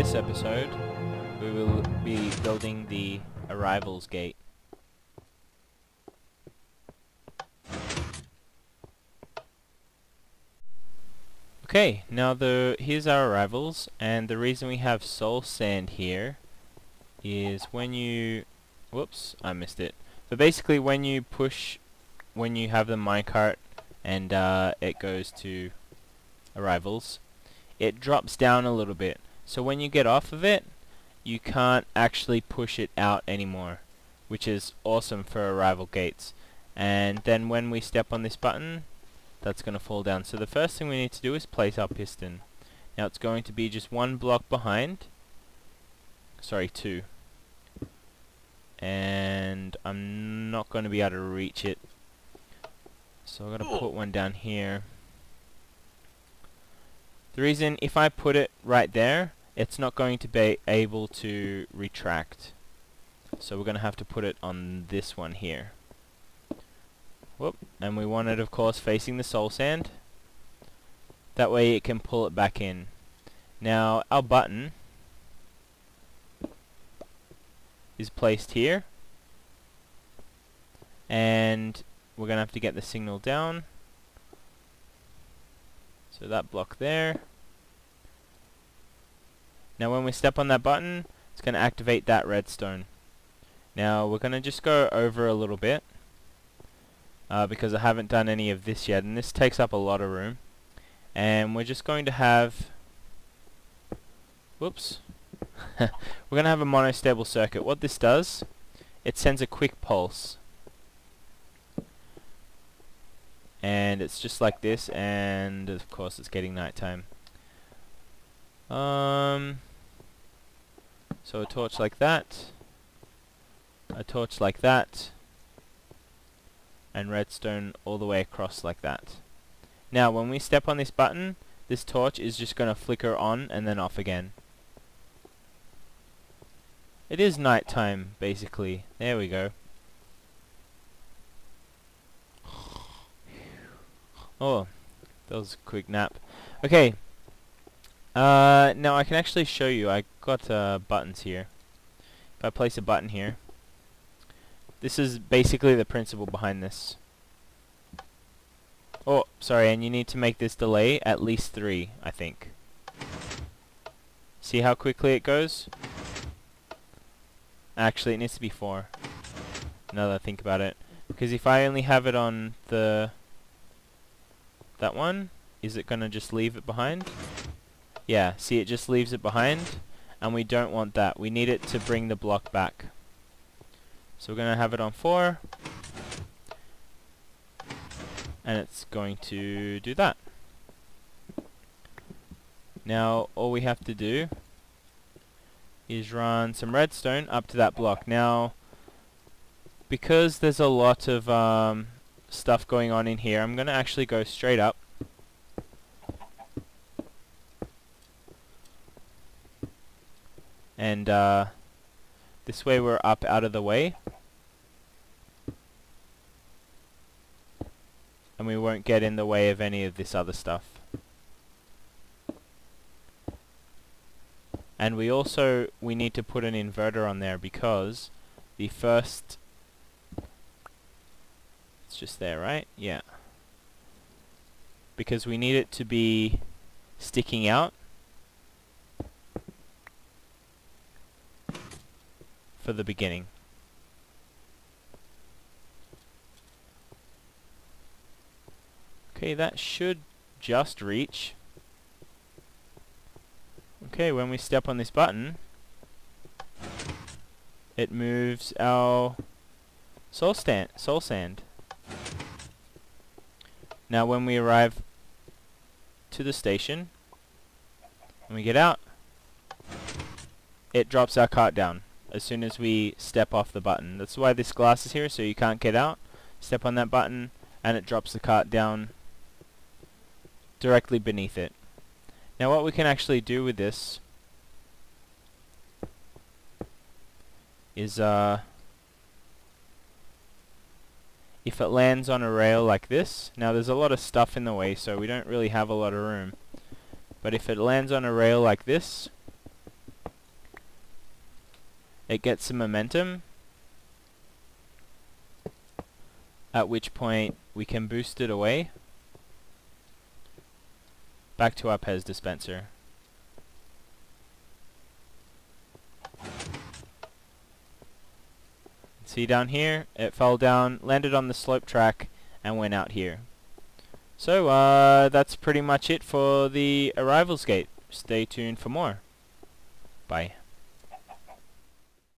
this episode, we will be building the arrivals gate. Okay, now here's our arrivals, and the reason we have soul sand here is when you... whoops, I missed it. So basically when you have the minecart and it goes to arrivals, it drops down a little bit. So when you get off of it, you can't actually push it out anymore, which is awesome for arrival gates. And then when we step on this button, that's going to fall down. So the first thing we need to do is place our piston. Now it's going to be just one block behind. Sorry, two. And I'm not going to be able to reach it. So I'm going to put one down here. The reason, if I put it right there, it's not going to be able to retract. So we're going to have to put it on this one here. Whoop. And we want it, of course, facing the soul sand. That way it can pull it back in. Now, our button is placed here. And we're going to have to get the signal down. So that block there. Now when we step on that button, it's going to activate that redstone. Now we're going to just go over a little bit because I haven't done any of this yet, and this takes up a lot of room. And we're just going to have... whoops. We're going to have a monostable circuit. What this does, it sends a quick pulse. And it's just like this, and of course it's getting nighttime. So a torch like that, a torch like that, and redstone all the way across like that. Now when we step on this button, this torch is just going to flicker on and then off again. It is nighttime basically. There we go. Oh, that was a quick nap. Okay. Now I can actually show you. I got buttons here. If I place a button here, this is basically the principle behind this. Oh, sorry, and you need to make this delay at least 3, I think. See how quickly it goes? Actually, it needs to be 4. Now that I think about it. Because if I only have it on that one, is it gonna just leave it behind? Yeah, see, it just leaves it behind, and we don't want that. We need it to bring the block back. So we're gonna have it on 4, and it's going to do that. Now all we have to do is run some redstone up to that block. Now because there's a lot of stuff going on in here, I'm gonna actually go straight up. And this way we're up out of the way. And we won't get in the way of any of this other stuff. And we need to put an inverter on there because the first... it's just there, right? Yeah. Because we need it to be sticking out for the beginning. Okay, that should just reach. Okay, when we step on this button, it moves our soul sand. Now when we arrive to the station and we get out, it drops our cart down as soon as we step off the button. That's why this glass is here, so you can't get out. Step on that button and it drops the cart down directly beneath it. Now what we can actually do with this is if it lands on a rail like this, now there's a lot of stuff in the way so we don't really have a lot of room, but if it lands on a rail like this, it gets some momentum, at which point we can boost it away back to our Pez dispenser. See down here, it fell down, landed on the slope track, and went out here. So that's pretty much it for the arrivals gate. Stay tuned for more. Bye.